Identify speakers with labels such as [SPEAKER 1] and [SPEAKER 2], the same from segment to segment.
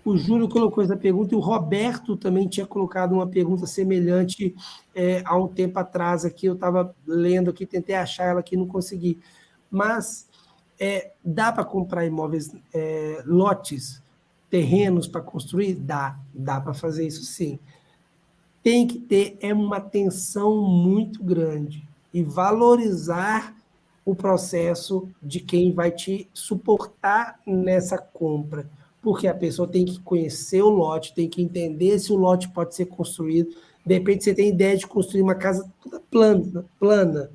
[SPEAKER 1] O Júlio colocou essa pergunta e o Roberto também tinha colocado uma pergunta semelhante há um tempo atrás aqui. Eu estava lendo aqui, tentei achar ela aqui, não consegui. Mas dá para comprar imóveis, lotes, terrenos para construir? Dá para fazer isso sim. Tem que ter uma atenção muito grande e valorizar o processo de quem vai te suportar nessa compra, porque a pessoa tem que conhecer o lote, tem que entender se o lote pode ser construído. De repente você tem ideia de construir uma casa toda plana.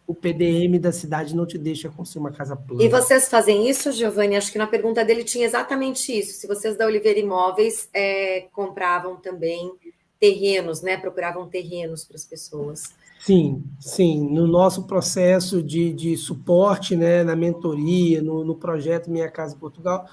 [SPEAKER 1] O PDM da cidade não te deixa construir uma casa plana.
[SPEAKER 2] E vocês fazem isso, Giovanni? Acho que na pergunta dele tinha exatamente isso. Se vocês da Oliveira Imóveis compravam também terrenos, né? Procuravam terrenos para as pessoas.
[SPEAKER 1] Sim, sim. No nosso processo de suporte, né, na mentoria, no projeto Minha Casa em Portugal,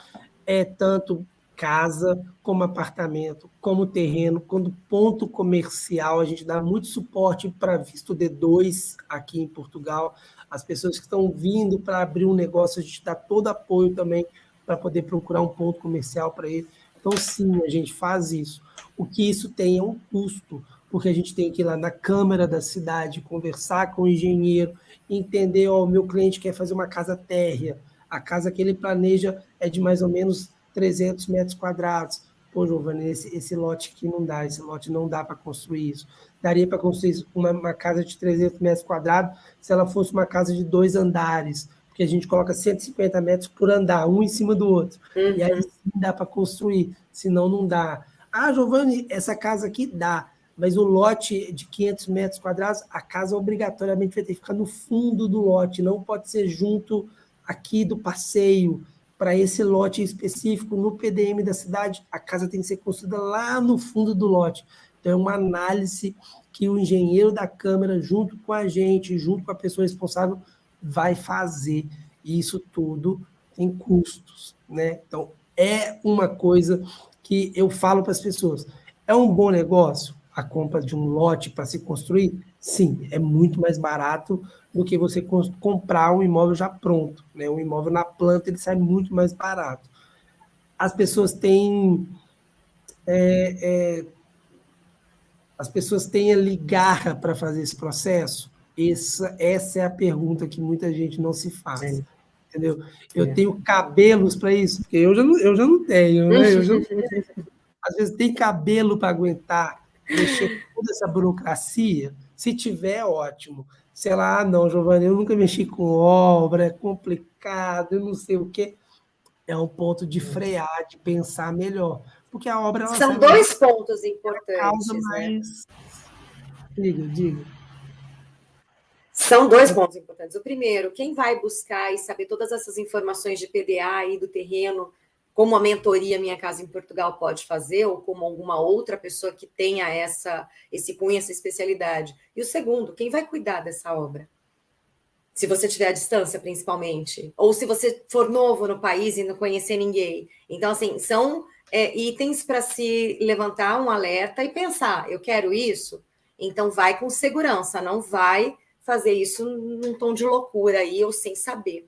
[SPEAKER 1] é tanto casa, como apartamento, como terreno, como ponto comercial. A gente dá muito suporte para visto D2 aqui em Portugal. As pessoas que estão vindo para abrir um negócio, a gente dá todo apoio também para poder procurar um ponto comercial para ele. Então, sim, a gente faz isso. O que isso tem é um custo, porque a gente tem que ir lá na Câmara da cidade, conversar com o engenheiro, entender, o meu cliente quer fazer uma casa térrea, a casa que ele planeja é de mais ou menos 300 metros quadrados. Pô, Giovanni, esse lote aqui não dá, esse lote não dá para construir isso. Daria para construir uma casa de 300 metros quadrados se ela fosse uma casa de 2 andares, porque a gente coloca 150 metros por andar, um em cima do outro. E aí sim dá para construir, senão não dá. Ah, Giovanni, essa casa aqui dá, mas o lote de 500 metros quadrados, a casa obrigatoriamente vai ter que ficar no fundo do lote, não pode ser junto aqui do passeio. Para esse lote específico, no PDM da cidade, a casa tem que ser construída lá no fundo do lote. Então, é uma análise que o engenheiro da Câmara, junto com a gente, junto com a pessoa responsável, vai fazer. E isso tudo tem custos, né? Então, é uma coisa que eu falo para as pessoas. É um bom negócio a compra de um lote para se construir? Sim, é muito mais barato do que você comprar um imóvel já pronto, né? Um imóvel na planta, ele sai muito mais barato. As pessoas têm ali garra para fazer esse processo? Essa é a pergunta que muita gente não se faz. Entendeu? Eu tenho cabelos para isso, porque eu já não tenho, né? Às vezes tem cabelo para aguentar mexer com toda essa burocracia. Se tiver, ótimo. Sei lá, não, Giovanni, eu nunca mexi com obra, é complicado, eu não sei o quê. É um ponto de frear, de pensar melhor. Porque a obra...
[SPEAKER 2] São dois pontos importantes,
[SPEAKER 1] causa
[SPEAKER 2] mais...
[SPEAKER 1] Diga.
[SPEAKER 2] São dois pontos importantes. O primeiro, quem vai buscar e saber todas essas informações de PDA e do terreno, como a mentoria Minha Casa em Portugal pode fazer, ou como alguma outra pessoa que tenha esse cunho, essa especialidade. E o segundo, quem vai cuidar dessa obra? Se você estiver à distância, principalmente. Ou se você for novo no país e não conhecer ninguém. Então, assim, são itens para se levantar um alerta e pensar, eu quero isso? Então, vai com segurança, não vai fazer isso num tom de loucura aí ou sem saber.